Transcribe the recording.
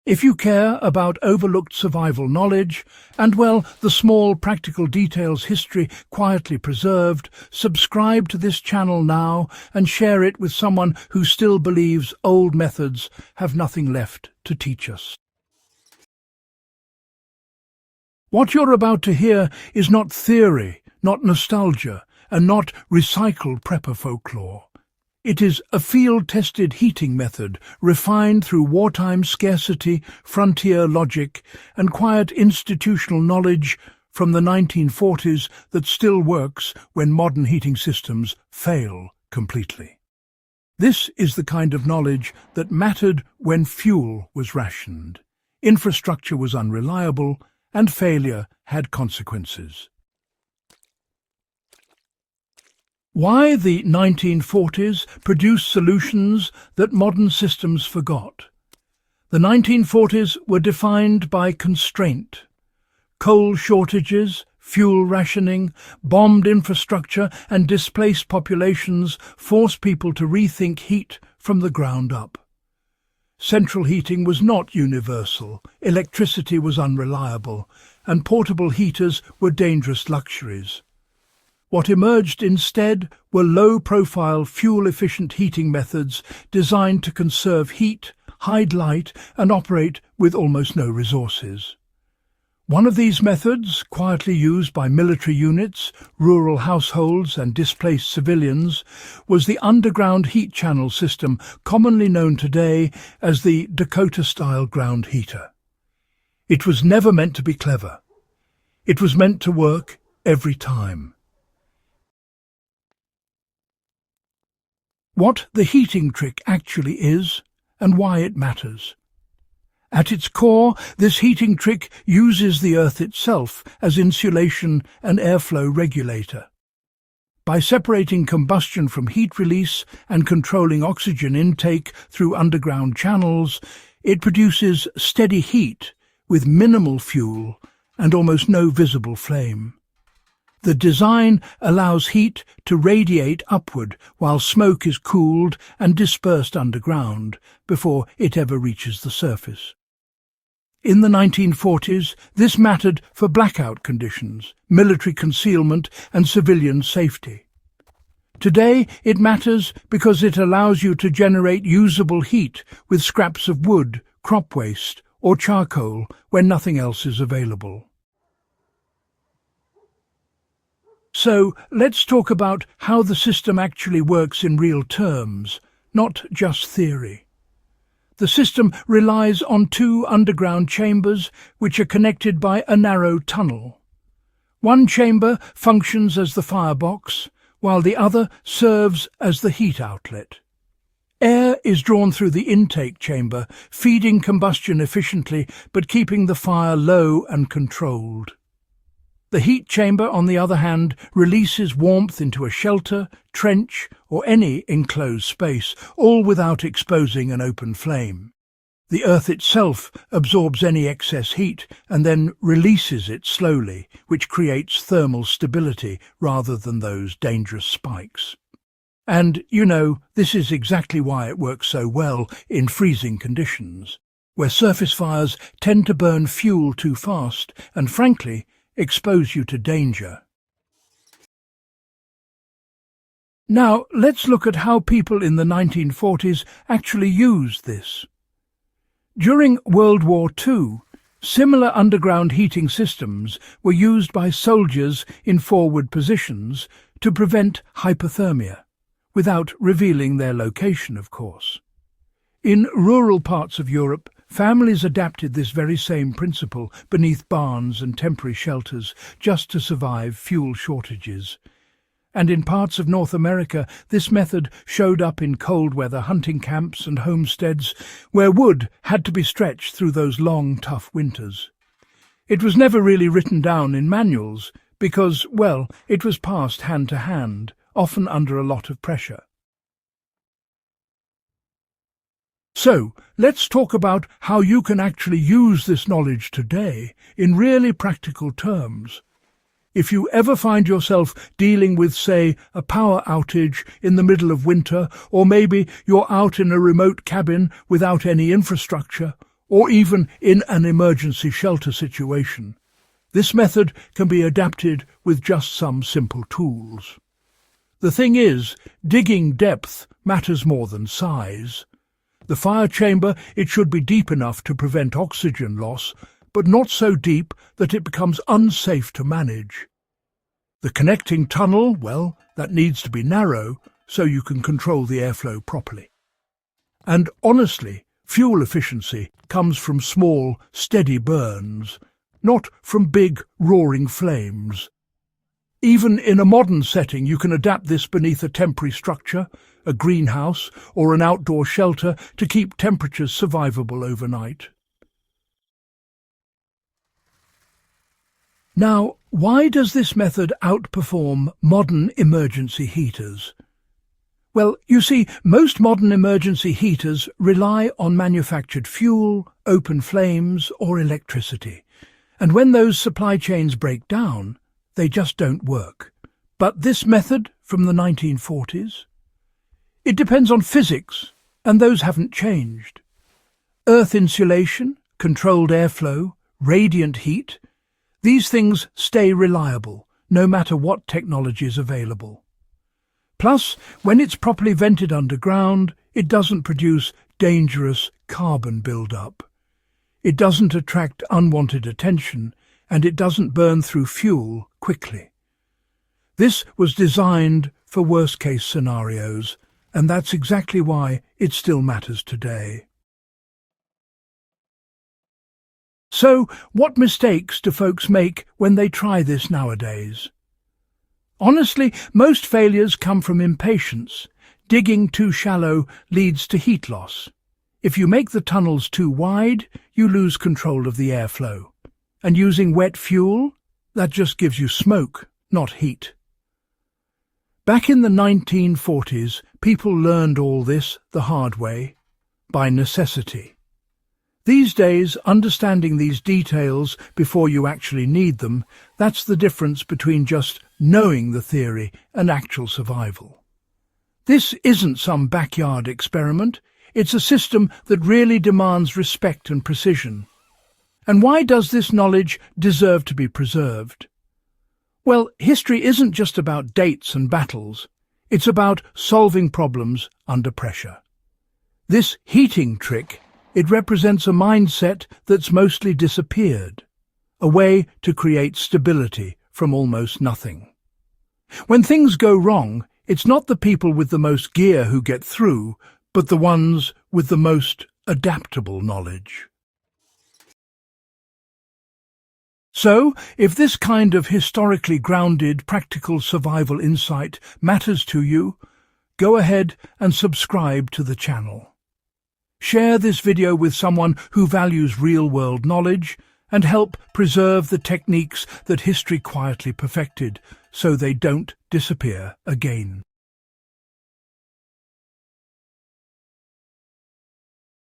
If you care about overlooked survival knowledge and, well, the small practical details history quietly preserved, subscribe to this channel now and share it with someone who still believes old methods have nothing left to teach us. What you're about to hear is not theory, not nostalgia, and not recycled prepper folklore. It is a field-tested heating method, refined through wartime scarcity, frontier logic, and quiet institutional knowledge from the 1940s that still works when modern heating systems fail completely. This is the kind of knowledge that mattered when fuel was rationed, infrastructure was unreliable, and failure had consequences. Why the 1940s produced solutions that modern systems forgot. The 1940s were defined by constraint. Coal shortages, fuel rationing, bombed infrastructure and displaced populations forced people to rethink heat from the ground up. Central heating was not universal, electricity was unreliable, and portable heaters were dangerous luxuries. What emerged instead were low-profile, fuel-efficient heating methods designed to conserve heat, hide light, and operate with almost no resources. One of these methods, quietly used by military units, rural households, and displaced civilians, was the underground heat channel system commonly known today as the Dakota-style ground heater. It was never meant to be clever. It was meant to work every time. What the heating trick actually is and why it matters. At its core, this heating trick uses the earth itself as insulation and airflow regulator. By separating combustion from heat release and controlling oxygen intake through underground channels, it produces steady heat with minimal fuel and almost no visible flame. The design allows heat to radiate upward while smoke is cooled and dispersed underground before it ever reaches the surface. In the 1940s, this mattered for blackout conditions, military concealment and civilian safety. Today, it matters because it allows you to generate usable heat with scraps of wood, crop waste, or charcoal when nothing else is available. So, let's talk about how the system actually works in real terms, not just theory. The system relies on two underground chambers which are connected by a narrow tunnel. One chamber functions as the firebox, while the other serves as the heat outlet. Air is drawn through the intake chamber, feeding combustion efficiently but keeping the fire low and controlled. The heat chamber, on the other hand, releases warmth into a shelter, trench, or any enclosed space, all without exposing an open flame. The earth itself absorbs any excess heat and then releases it slowly, which creates thermal stability rather than those dangerous spikes. And, this is exactly why it works so well in freezing conditions, where surface fires tend to burn fuel too fast and, frankly, expose you to danger. Now, let's look at how people in the 1940s actually used this. During World War II, similar underground heating systems were used by soldiers in forward positions to prevent hypothermia, without revealing their location, of course. In rural parts of Europe, families adapted this very same principle beneath barns and temporary shelters just to survive fuel shortages. And in parts of North America, this method showed up in cold-weather hunting camps and homesteads where wood had to be stretched through those long, tough winters. It was never really written down in manuals because, well, it was passed hand to hand, often under a lot of pressure. So, let's talk about how you can actually use this knowledge today in really practical terms. If you ever find yourself dealing with, say, a power outage in the middle of winter, or maybe you're out in a remote cabin without any infrastructure, or even in an emergency shelter situation. This method can be adapted with just some simple tools. The thing is, digging depth matters more than size. The fire chamber, it should be deep enough to prevent oxygen loss, but not so deep that it becomes unsafe to manage. The connecting tunnel, well, that needs to be narrow so you can control the airflow properly. And honestly, fuel efficiency comes from small, steady burns, not from big, roaring flames. Even in a modern setting, you can adapt this beneath a temporary structure, a greenhouse or an outdoor shelter to keep temperatures survivable overnight. Now, why does this method outperform modern emergency heaters? Well, you see, most modern emergency heaters rely on manufactured fuel, open flames, or electricity. And when those supply chains break down, they just don't work. But this method from the 1940s? It depends on physics, and those haven't changed. Earth insulation, controlled airflow, radiant heat, these things stay reliable, no matter what technology is available. Plus, when it's properly vented underground, it doesn't produce dangerous carbon build-up. It doesn't attract unwanted attention, and it doesn't burn through fuel quickly. This was designed for worst-case scenarios, and that's exactly why it still matters today. So, what mistakes do folks make when they try this nowadays? Honestly, most failures come from impatience. Digging too shallow leads to heat loss. If you make the tunnels too wide, you lose control of the airflow. And using wet fuel, that just gives you smoke, not heat. Back in the 1940s, people learned all this the hard way, by necessity. These days, understanding these details before you actually need them, that's the difference between just knowing the theory and actual survival. This isn't some backyard experiment. It's a system that really demands respect and precision. And why does this knowledge deserve to be preserved? Well, history isn't just about dates and battles. It's about solving problems under pressure. This heating trick, it represents a mindset that's mostly disappeared, a way to create stability from almost nothing. When things go wrong, it's not the people with the most gear who get through, but the ones with the most adaptable knowledge. So, if this kind of historically grounded, practical survival insight matters to you, go ahead and subscribe to the channel. Share this video with someone who values real-world knowledge and help preserve the techniques that history quietly perfected so they don't disappear again.